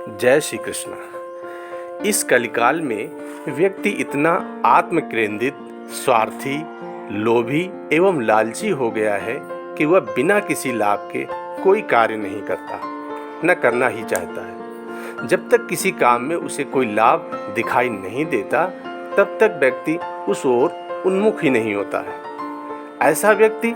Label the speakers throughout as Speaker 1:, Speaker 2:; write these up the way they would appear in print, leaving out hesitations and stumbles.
Speaker 1: जय श्री कृष्ण। इस कलिकाल में व्यक्ति इतना आत्मकेंद्रित, स्वार्थी, लोभी एवं लालची हो गया है कि वह बिना किसी लाभ के कोई कार्य नहीं करता, न करना ही चाहता है। जब तक किसी काम में उसे कोई लाभ दिखाई नहीं देता, तब तक व्यक्ति उस ओर उन्मुख ही नहीं होता है। ऐसा व्यक्ति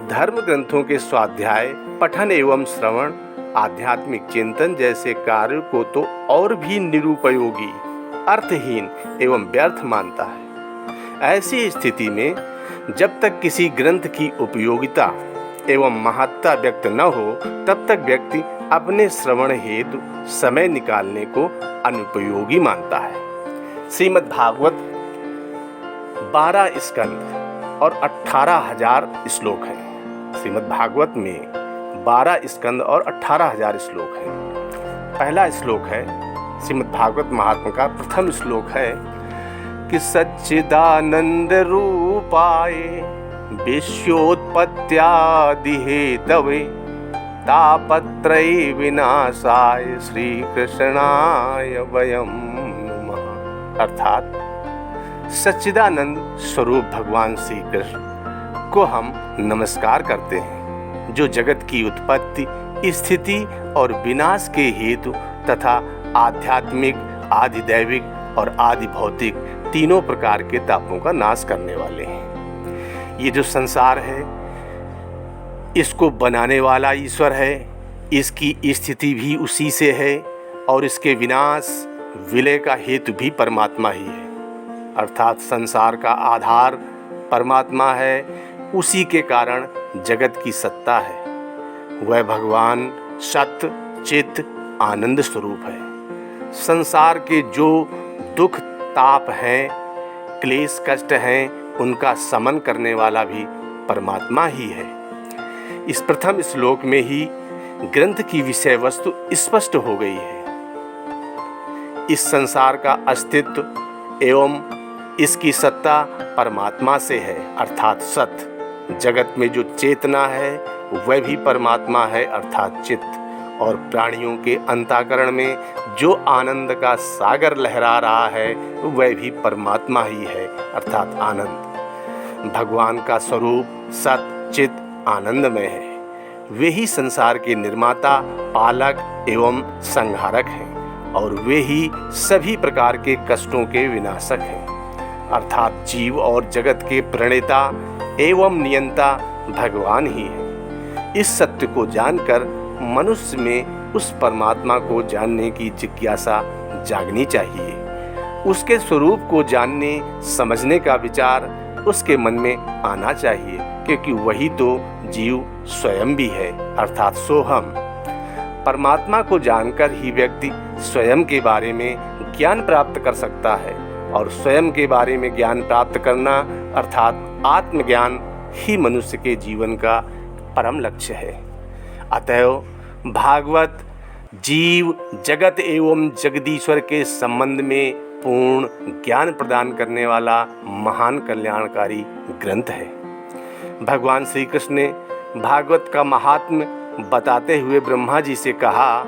Speaker 1: धर्म ग्रंथों के स्वाध्याय, पठन एवं श्रवण, आध्यात्मिक चिंतन जैसे कार्य को तो और भी निरुपयोगी, अर्थहीन एवं व्यर्थ मानता है। ऐसी स्थिति में जब तक किसी ग्रंथ की उपयोगिता एवं महत्ता व्यक्त न हो, तब तक व्यक्ति अपने श्रवण हेतु समय निकालने को अनुपयोगी मानता है। श्रीमद् भागवत 12 स्कंद और 18,000 श्लोक हैं। श्रीमद् भागवत में 12 स्कंद और 18,000 श्लोक हैं। पहला श्लोक है श्रीमद् भागवत महात्म्य का प्रथम श्लोक है कि सच्चिदानंद रूपाय विश्वोत्पत्त्यादि हेतवे तापत्रय विनाशाय श्री कृष्णाय वयं नमः। अर्थात सच्चिदानंद स्वरूप भगवान श्री कृष्ण को हम नमस्कार करते हैं, जो जगत की उत्पत्ति, स्थिति और विनाश के हेतु तथा आध्यात्मिक, आधिदैविक और आदि भौतिक तीनों प्रकार के तापों का नाश करने वाले हैं। ये जो संसार है, इसको बनाने वाला ईश्वर है, इसकी स्थिति भी उसी से है और इसके विनाश, विलय का हेतु भी परमात्मा ही है। अर्थात संसार का आधार परमात्मा है, उसी के कारण जगत की सत्ता है। वह भगवान सत्य, चित्त, आनंद स्वरूप है। संसार के जो दुख, ताप हैं, क्लेश, कष्ट हैं, उनका शमन करने वाला भी परमात्मा ही है। इस प्रथम श्लोक में ही ग्रंथ की विषय वस्तु स्पष्ट हो गई है। इस संसार का अस्तित्व एवं इसकी सत्ता परमात्मा से है, अर्थात सत्य। जगत में जो चेतना है वह भी परमात्मा है, अर्थात चित्त। और प्राणियों के अंतःकरण में जो आनंद का सागर लहरा रहा है वह भी परमात्मा ही है, अर्थात आनंद। भगवान का स्वरूप सत्य, चित्त, आनंदमय है। वे ही संसार के निर्माता, पालक एवं संहारक हैं और वे ही सभी प्रकार के कष्टों के विनाशक हैं, अर्थात जीव और जगत के प्रणेता एवं नियंता भगवान ही है। इस सत्य को जानकर मनुष्य में उस परमात्मा को जानने की जिज्ञासा जागनी चाहिए। उसके स्वरूप को जानने, समझने का विचार उसके मन में आना चाहिए, क्योंकि वही तो जीव स्वयं भी है, अर्थात सोहम। परमात्मा को जानकर ही व्यक्ति स्वयं के बारे में ज्ञान प्राप्त कर सकता है और स्वयं के बारे में ज्ञान प्राप्त करना अर्थात आत्मज्ञान ही मनुष्य के जीवन का परम लक्ष्य है। अतएव भागवत जीव, जगत एवं जगदीश्वर के संबंध में पूर्ण ज्ञान प्रदान करने वाला महान कल्याणकारी ग्रंथ है। भगवान श्री कृष्ण ने भागवत का महात्म्य बताते हुए ब्रह्मा जी से कहा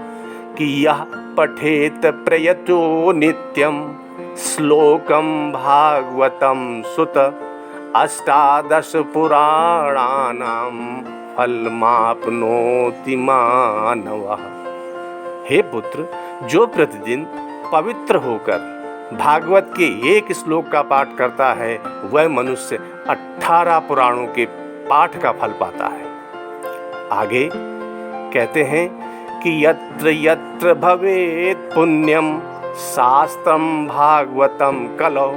Speaker 1: कि यह पठेत प्रयतो नित्यम श्लोकम भागवतम सुत 18 पुराणानां फलमाप्नोति मानवः। हे पुत्र, जो प्रतिदिन पवित्र होकर भागवत के एक श्लोक का पाठ करता है, वह मनुष्य 18 पुराणों के पाठ का फल पाता है। आगे कहते हैं कि यत्र यत्र भवेत् पुण्यम शास्त्रम भागवतम कलौ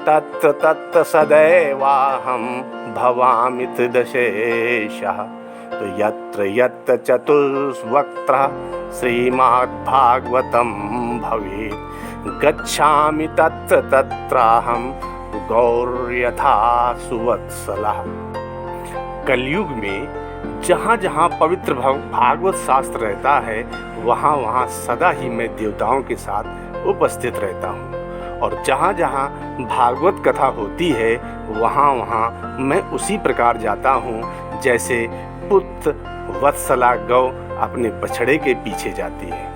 Speaker 1: तत्र तत्र सदैवाहं भवामिति दशेशः। तो यत्र यत्र चतुर्वक्त्रः श्रीमद्भागवतं भवेत् गच्छामि तत्र तत्राहं गौर्यथा सुवत्सलः। कलयुग में जहाँ जहाँ पवित्र भागवत शास्त्र रहता है, वहाँ वहाँ सदा ही मैं देवताओं के साथ उपस्थित रहता हूँ, और जहाँ जहाँ भागवत कथा होती है वहाँ वहाँ मैं उसी प्रकार जाता हूँ जैसे पुत्र वत्सला गौ अपने बछड़े के पीछे जाती है।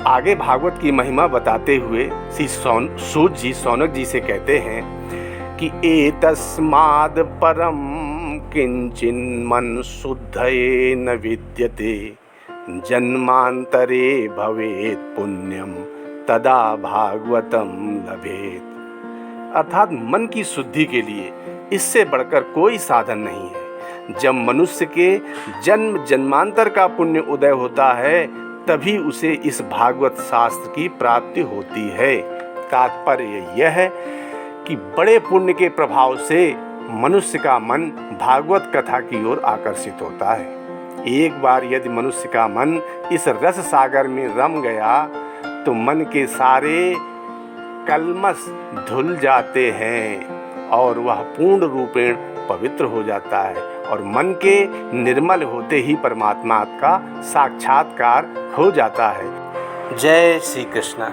Speaker 1: आगे भागवत की महिमा बताते हुए श्री सूत जी शौनक जी से कहते हैं कि एतस्माद् परम किंचिन्मन शुद्धये न विद्यते जन्मांतरे भवेत् पुण्यम तदा भागवतम लभेत। अर्थात मन की शुद्धि के लिए इससे बढ़कर कोई साधन नहीं है। जब मनुष्य के जन्म जन्मांतर का पुण्य उदय होता है तभी उसे इस भागवत शास्त्र की प्राप्ति होती है। तात्पर्य यह है कि बड़े पुण्य के प्रभाव से मनुष्य का मन भागवत कथा की ओर आकर्षित होता है। एक बार यदि मनुष्य का मन इस रस सागर में रम गया तो मन के सारे कल्मश धुल जाते हैं और वह पूर्ण रूपेण पवित्र हो जाता है और मन के निर्मल होते ही परमात्मा का साक्षात्कार हो जाता है। जय श्री कृष्ण।